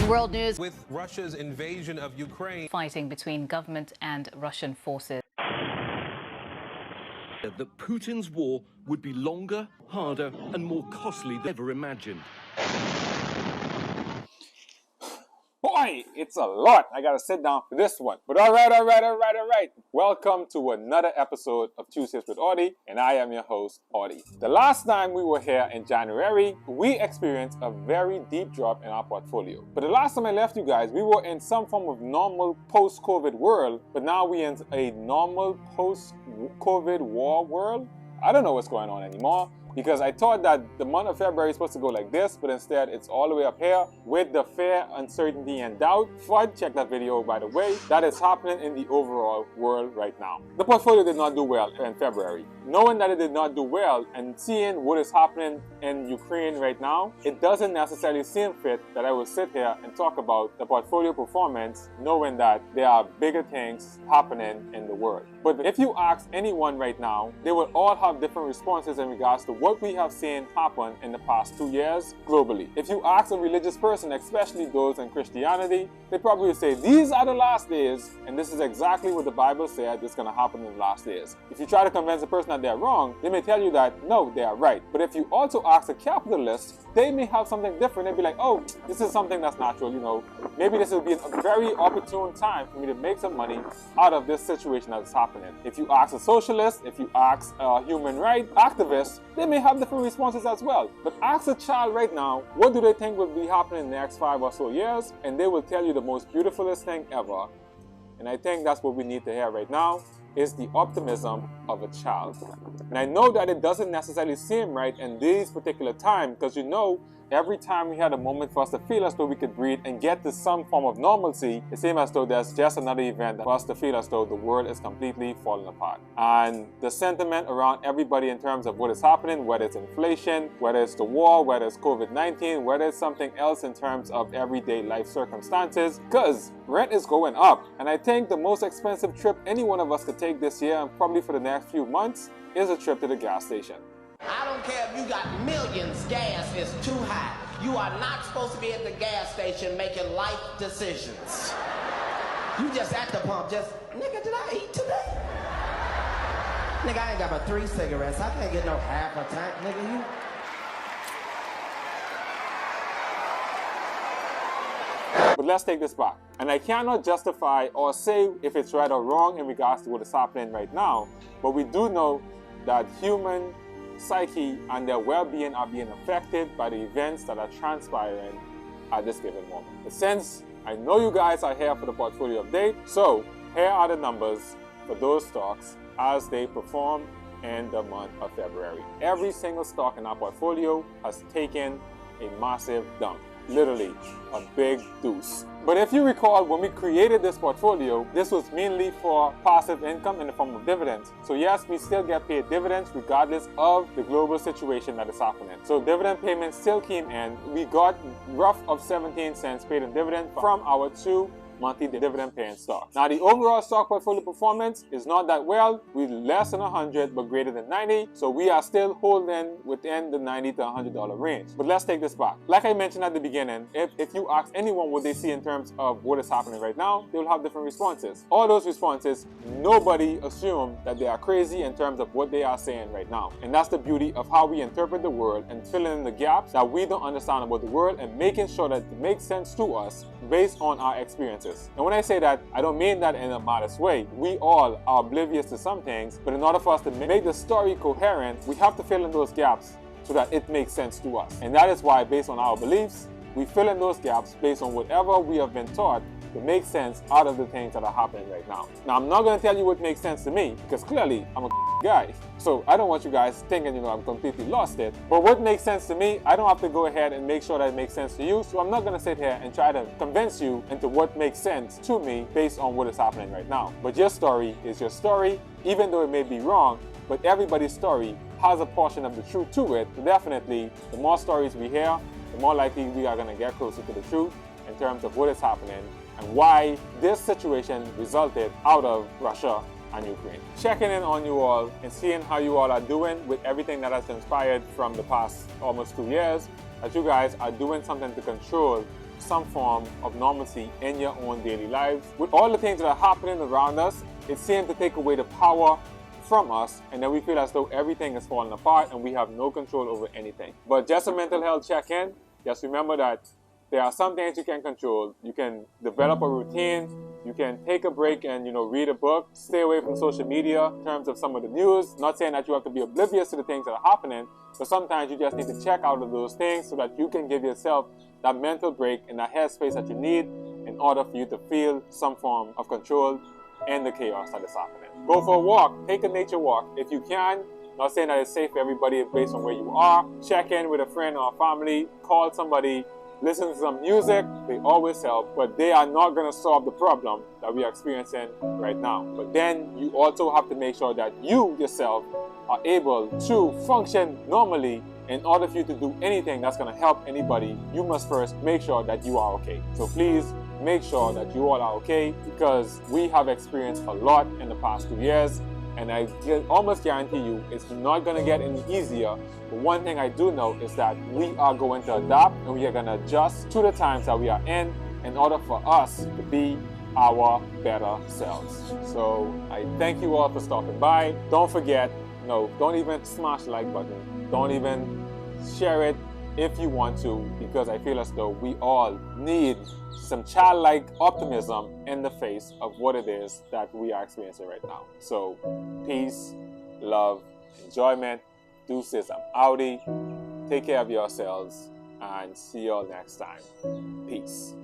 World news with Russia's invasion of Ukraine. Fighting between government and Russian forces. That Putin's war would be longer, harder, and more costly than ever imagined. Boy, it's a lot. I gotta sit down for this one. But all right. Welcome to another episode of Tuesdays with Audi, and I am your host, Audi. The last time we were here in January, we experienced a very deep drop in our portfolio. But the last time I left you guys, we were in some form of normal post-COVID world, but now we're in a normal post-COVID war world. I don't know what's going on anymore, because I thought that the month of February is supposed to go like this, but instead it's all the way up here with the fear, uncertainty, and doubt. FUD, check that video by the way, that is happening in the overall world right now. The portfolio did not do well in February. Knowing that it did not do well and seeing what is happening in Ukraine right now, it doesn't necessarily seem fit that I will sit here and talk about the portfolio performance knowing that there are bigger things happening in the world. But if you ask anyone right now, they will all have different responses in regards to what we have seen happen in the past 2 years globally. If you ask a religious person, especially those in Christianity, they probably will say these are the last days, and this is exactly what the Bible said is going to happen in the last days. If you try to convince a person that they're wrong, they may tell you that no, they are right. But if you also ask a capitalist, they may have something different. They'll be like, oh, this is something that's natural, you know. Maybe this will be a very opportune time for me to make some money out of this situation that's happening. If you ask a socialist, if you ask a human rights activist, they may have different responses as well. But ask a child right now, what do they think will be happening in the next 5 or so years? And they will tell you the most beautifulest thing ever. And I think that's what we need to hear right now, is the optimism of a child. And I know that it doesn't necessarily seem right in these particular times, because you know, every time we had a moment for us to feel as though we could breathe and get to some form of normalcy, it seems as though there's just another event for us to feel as though the world is completely falling apart. And the sentiment around everybody in terms of what is happening, whether it's inflation, whether it's the war, whether it's COVID-19, whether it's something else in terms of everyday life circumstances, because rent is going up. And I think the most expensive trip any one of us could take this year, and probably for the next few months, is a trip to the gas station. I don't care if you got millions, gas is too high. You are not supposed to be at the gas station making life decisions. You just at the pump, just, nigga, did I eat today? Nigga, I ain't got but 3 cigarettes. I can't get no half a tank, nigga, you. But let's take this back. And I cannot justify or say if it's right or wrong in regards to what is happening right now, but we do know that human psyche and their well-being are being affected by the events that are transpiring at this given moment. But since I know you guys are here for the portfolio update, so here are the numbers for those stocks as they perform in the month of February. Every single stock in our portfolio has taken a massive dump. Literally a big deuce. But if you recall, when we created this portfolio, this was mainly for passive income in the form of dividends. So yes, we still get paid dividends regardless of the global situation that is happening. So dividend payments still came in. We got rough of 17 cents paid in dividend from our 2 monthly dividend paying stock. Now the overall stock portfolio performance is not that well. We're less than 100 but greater than 90, so we are still holding within the $90 to $100 range. But let's take this back. Like I mentioned at the beginning, if you ask anyone what they see in terms of what is happening right now, they will have different responses. All those responses, nobody assumed that they are crazy in terms of what they are saying right now. And that's the beauty of how we interpret the world and filling in the gaps that we don't understand about the world and making sure that it makes sense to us based on our experiences. And when I say that, I don't mean that in a modest way. We all are oblivious to some things, but in order for us to make the story coherent, we have to fill in those gaps so that it makes sense to us. And that is why, based on our beliefs, we fill in those gaps based on whatever we have been taught to make sense out of the things that are happening right now. Now, I'm not going to tell you what makes sense to me, because clearly I'm a guy. So I don't want you guys thinking, I'm completely lost it. But what makes sense to me, I don't have to go ahead and make sure that it makes sense to you. So I'm not going to sit here and try to convince you into what makes sense to me based on what is happening right now. But your story is your story, even though it may be wrong, but everybody's story has a portion of the truth to it. So definitely, the more stories we hear, the more likely we are going to get closer to the truth in terms of what is happening and why this situation resulted out of Russia and Ukraine. Checking in on you all and seeing how you all are doing with everything that has transpired from the past almost 2 years, that you guys are doing something to control some form of normalcy in your own daily lives. With all the things that are happening around us, it seems to take away the power from us, and then we feel as though everything is falling apart and we have no control over anything. But just a mental health check-in, just remember that there are some things you can control. You can develop a routine, you can take a break and read a book, stay away from social media in terms of some of the news. Not saying that you have to be oblivious to the things that are happening, but sometimes you just need to check out of those things so that you can give yourself that mental break and that headspace that you need in order for you to feel some form of control in the chaos that is happening. Go for a walk, take a nature walk if you can. Not saying that it's safe for everybody based on where you are. Check in with a friend or a family, call somebody, listen to some music. They always help, but they are not going to solve the problem that we are experiencing right now. But then you also have to make sure that you yourself are able to function normally. In order for you to do anything that's going to help anybody, you must first make sure that you are okay. So please make sure that you all are okay, because we have experienced a lot in the past 2 years, and I almost guarantee you it's not going to get any easier. But one thing I do know is that we are going to adapt and we are going to adjust to the times that we are in order for us to be our better selves. So I thank you all for stopping by. Don't forget, don't even smash the like button. Don't even share it if you want to, because I feel as though we all need some childlike optimism in the face of what it is that we are experiencing right now. So peace, love, enjoyment. Deuces, I'm Audi. Take care of yourselves and see you all next time. Peace.